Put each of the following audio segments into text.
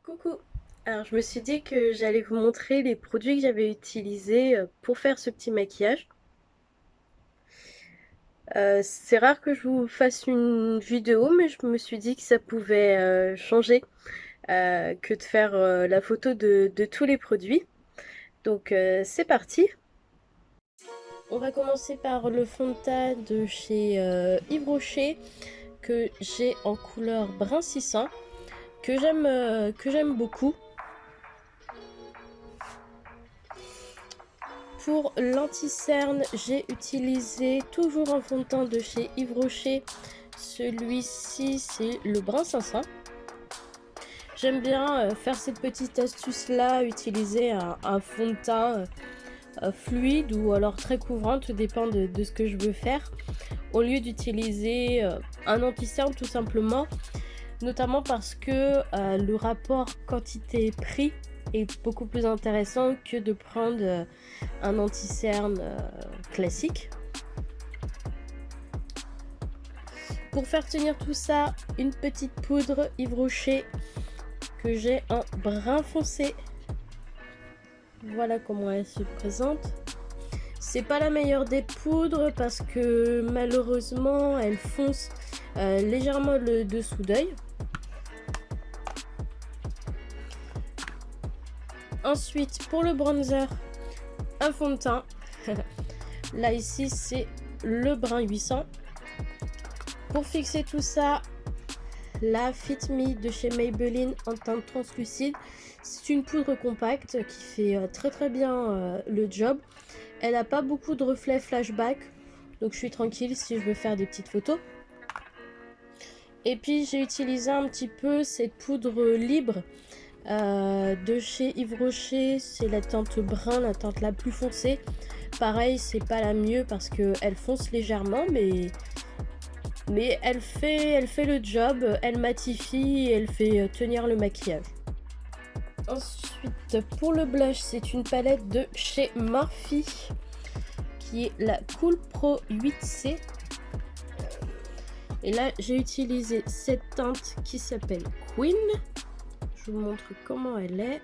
Coucou! Alors je me suis dit que j'allais vous montrer les produits que j'avais utilisés pour faire ce petit maquillage. C'est rare que je vous fasse une vidéo, mais je me suis dit que ça pouvait changer que de faire la photo de tous les produits. Donc c'est parti! On va commencer par le fond de teint de chez Yves Rocher que j'ai en couleur brun 600 que j'aime beaucoup. Pour l'anti-cerne, j'ai utilisé toujours un fond de teint de chez Yves Rocher. Celui-ci, c'est le brun 500. J'aime bien faire cette petite astuce-là, utiliser un fond de teint fluide ou alors très couvrant, tout dépend de ce que je veux faire. Au lieu d'utiliser un anti-cerne tout simplement, notamment parce que le rapport quantité-prix est beaucoup plus intéressant que de prendre un anti-cerne classique. Pour faire tenir tout ça, une petite poudre Yves Rocher que j'ai en brun foncé. Voilà comment elle se présente. C'est pas la meilleure des poudres parce que malheureusement elle fonce légèrement le dessous d'œil. Ensuite, pour le bronzer, un fond de teint. Là, ici, c'est le brun 800. Pour fixer tout ça, la Fit Me de chez Maybelline en teinte translucide. C'est une poudre compacte qui fait très bien le job. Elle n'a pas beaucoup de reflets flashback, donc je suis tranquille si je veux faire des petites photos. Et puis, j'ai utilisé un petit peu cette poudre libre de chez Yves Rocher, c'est la teinte brun, la teinte la plus foncée. Pareil, c'est pas la mieux parce qu'elle fonce légèrement, mais elle fait le job, elle matifie et elle fait tenir le maquillage. Ensuite, pour le blush, c'est une palette de chez Morphe qui est la Cool Pro 8C. Et là, j'ai utilisé cette teinte qui s'appelle Queen. Je vous montre comment elle est.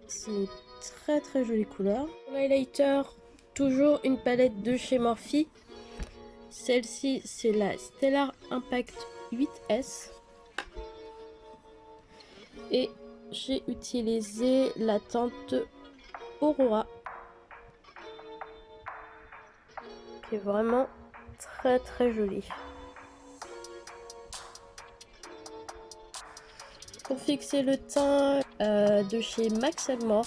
C'est une très jolie couleur. Pour l'highlighter, toujours une palette de chez Morphe. Celle-ci, c'est la Stellar Impact 8S. Et j'ai utilisé la teinte Aurora, qui est vraiment très jolie. Pour fixer le teint de chez Max More,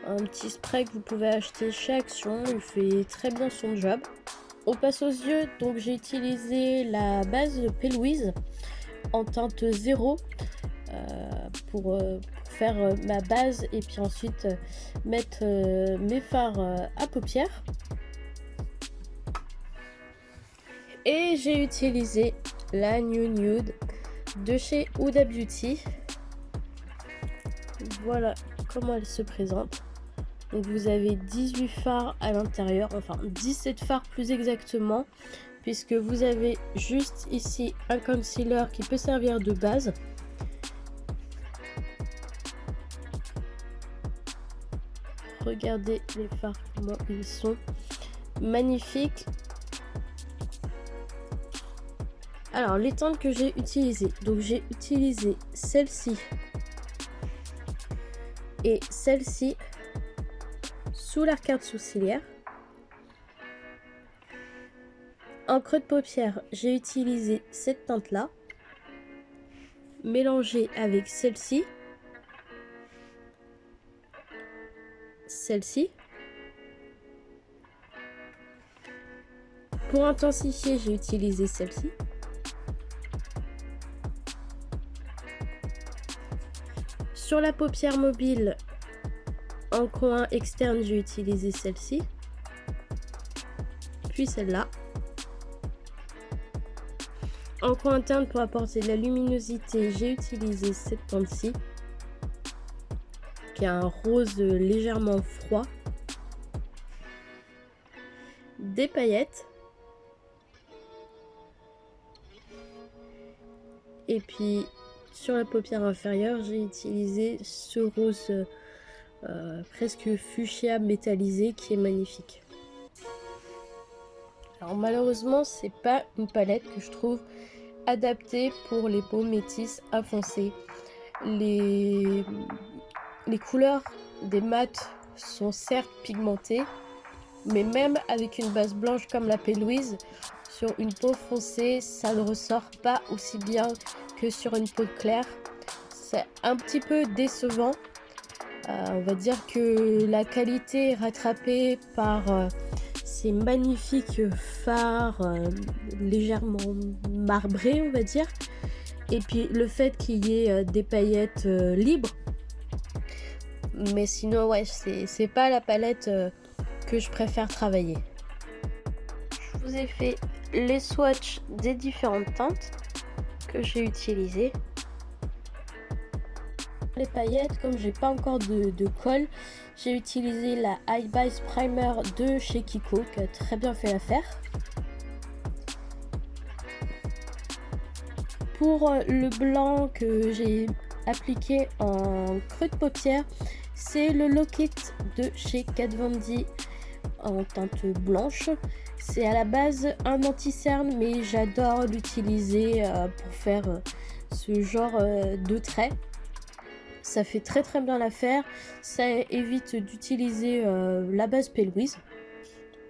un petit spray que vous pouvez acheter chez Action, il fait très bien son job. On passe aux yeux, donc j'ai utilisé la base de P. Louise en teinte 0 pour faire ma base et puis ensuite mettre mes fards à paupières. Et j'ai utilisé la New Nude de chez Huda Beauty. Voilà comment elle se présente. Donc vous avez 18 fards à l'intérieur, enfin 17 fards plus exactement, puisque vous avez juste ici un concealer qui peut servir de base. Regardez les fards comment ils sont magnifiques. Alors les teintes que j'ai utilisées, donc j'ai utilisé celle-ci et celle-ci sous l'arcade sourcilière. En creux de paupière, j'ai utilisé cette teinte là mélangée avec celle-ci, celle-ci. Pour intensifier, j'ai utilisé celle-ci. Sur la paupière mobile, en coin externe, j'ai utilisé celle-ci, puis celle-là. En coin interne, pour apporter de la luminosité, j'ai utilisé cette teinte-ci, qui a un rose légèrement froid. Des paillettes. Et puis sur la paupière inférieure, j'ai utilisé ce rose presque fuchsia métallisé qui est magnifique. Alors malheureusement, c'est pas une palette que je trouve adaptée pour les peaux métisses à foncé. Les couleurs des mats sont certes pigmentées, mais même avec une base blanche comme la P. Louise, sur une peau foncée, ça ne ressort pas aussi bien que sur une peau claire. C'est un petit peu décevant. On va dire que la qualité est rattrapée par ces magnifiques fards légèrement marbrés, on va dire. Et puis le fait qu'il y ait des paillettes libres. Mais sinon, ouais, c'est pas la palette que je préfère travailler. Je vous ai fait les swatchs des différentes teintes que j'ai utilisées. Les paillettes, comme j'ai pas encore de colle, j'ai utilisé la High Base Primer de chez Kiko qui a très bien fait l'affaire. Pour le blanc que j'ai appliqué en creux de paupière, c'est le Lock-It de chez Kat Von D en teinte blanche. C'est à la base un anti-cerne, mais j'adore l'utiliser pour faire ce genre de traits. Ça fait très bien l'affaire. Ça évite d'utiliser la base P. Louise.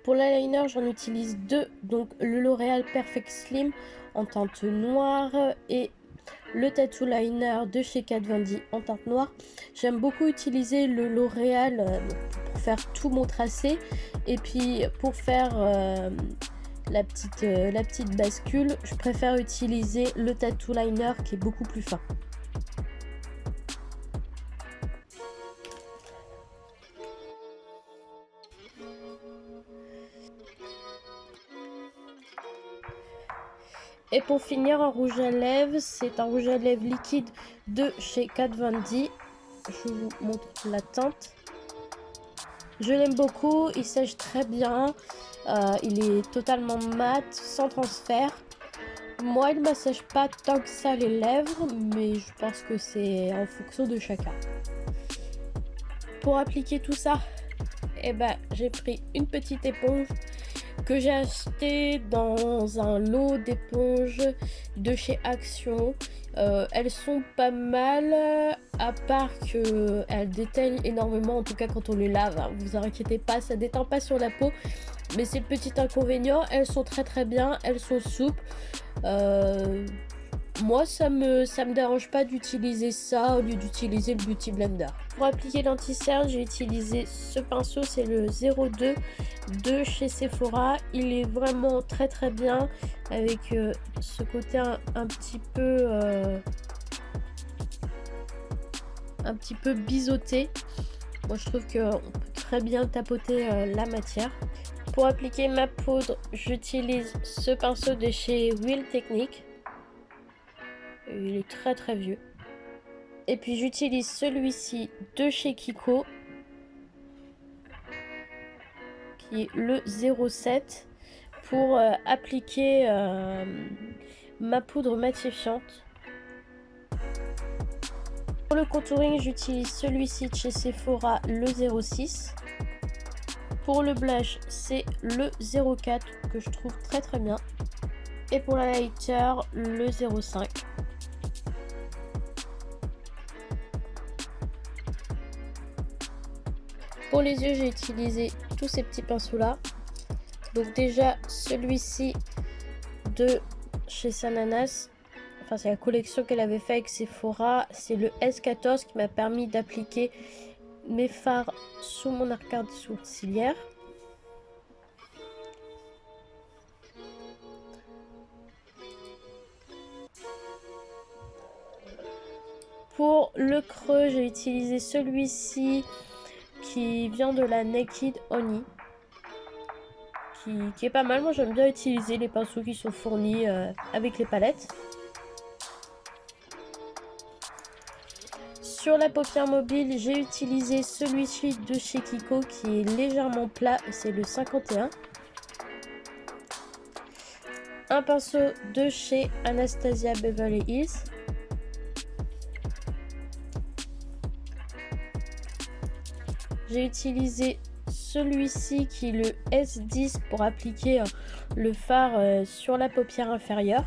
Pour l'eyeliner, j'en utilise deux. Donc le L'Oréal Perfect Slim en teinte noire et le Tattoo Liner de chez Kat Von D en teinte noire. J'aime beaucoup utiliser le L'Oréal pour faire tout mon tracé. Et puis pour faire la petite bascule, je préfère utiliser le Tattoo Liner qui est beaucoup plus fin. Et pour finir, en rouge à lèvres, c'est un rouge à lèvres liquide de chez Kat Von D. Je vous montre la teinte. Je l'aime beaucoup, il sèche très bien, il est totalement mat, sans transfert. Moi, il ne m'assèche pas tant que ça les lèvres, mais je pense que c'est en fonction de chacun. Pour appliquer tout ça, j'ai pris une petite éponge que j'ai acheté dans un lot d'éponges de chez Action. Elles sont pas mal, à part qu'elles déteignent énormément, en tout cas quand on les lave, hein. Vous inquiétez pas, ça déteint pas sur la peau, mais c'est le petit inconvénient. Elles sont très bien, elles sont souples. Moi ça me dérange pas d'utiliser ça au lieu d'utiliser le Beauty Blender. Pour appliquer l'anti-cerne, j'ai utilisé ce pinceau, c'est le 02 de chez Sephora. Il est vraiment très bien avec ce côté un petit peu biseauté. Moi je trouve qu'on peut très bien tapoter la matière. Pour appliquer ma poudre, j'utilise ce pinceau de chez Wheel Technique. Il est très vieux. Et puis j'utilise celui-ci de chez Kiko, qui est le 07, pour appliquer ma poudre matifiante. Pour le contouring, j'utilise celui-ci de chez Sephora, le 06. Pour le blush, c'est le 04 que je trouve très bien. Et pour la lighter, le 05. Pour les yeux, j'ai utilisé tous ces petits pinceaux là. Donc déjà celui-ci de chez Sananas, enfin c'est la collection qu'elle avait fait avec Sephora, c'est le S14 qui m'a permis d'appliquer mes fards sous mon arcade sourcilière. Pour le creux, j'ai utilisé celui-ci qui vient de la Naked Honey, qui est pas mal. Moi j'aime bien utiliser les pinceaux qui sont fournis avec les palettes. Sur la paupière mobile, j'ai utilisé celui-ci de chez Kiko qui est légèrement plat, c'est le 51. un pinceau de chez Anastasia Beverly Hills. J'ai utilisé celui-ci qui est le S10 pour appliquer le fard sur la paupière inférieure.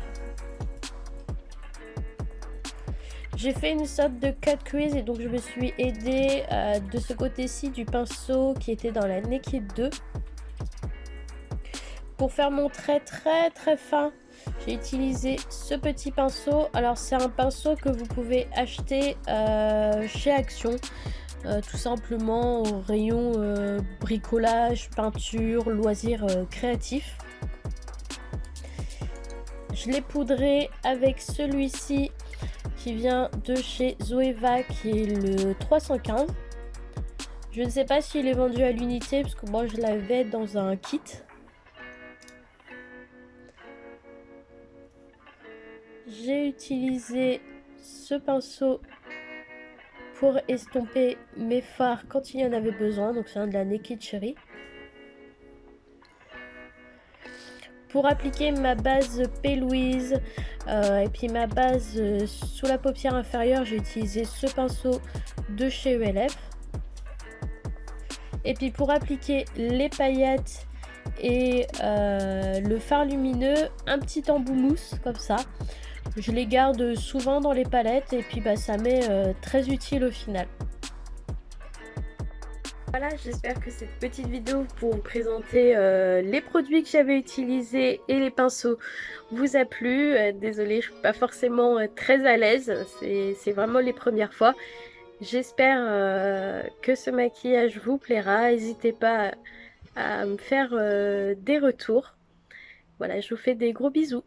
J'ai fait une sorte de cut crease et donc je me suis aidée de ce côté-ci du pinceau qui était dans la Naked 2. Pour faire mon trait très fin, j'ai utilisé ce petit pinceau. Alors c'est un pinceau que vous pouvez acheter chez Action, tout simplement au rayon bricolage, peinture, loisirs créatifs. Je l'ai poudré avec celui-ci qui vient de chez Zoeva, qui est le 315. Je ne sais pas s'il est vendu à l'unité parce que moi je l'avais dans un kit. J'ai utilisé ce pinceau pour estomper mes fards quand il y en avait besoin, donc c'est un de la Naked Cherry. Pour appliquer ma base P. Louise et puis ma base sous la paupière inférieure, j'ai utilisé ce pinceau de chez ELF. Et puis pour appliquer les paillettes et le fard lumineux, un petit embout mousse comme ça. Je les garde souvent dans les palettes et puis ça m'est très utile au final. Voilà, j'espère que cette petite vidéo pour vous présenter les produits que j'avais utilisés et les pinceaux vous a plu. Désolée, je ne suis pas forcément très à l'aise, c'est vraiment les premières fois. J'espère que ce maquillage vous plaira. N'hésitez pas à me faire des retours. Voilà, je vous fais des gros bisous.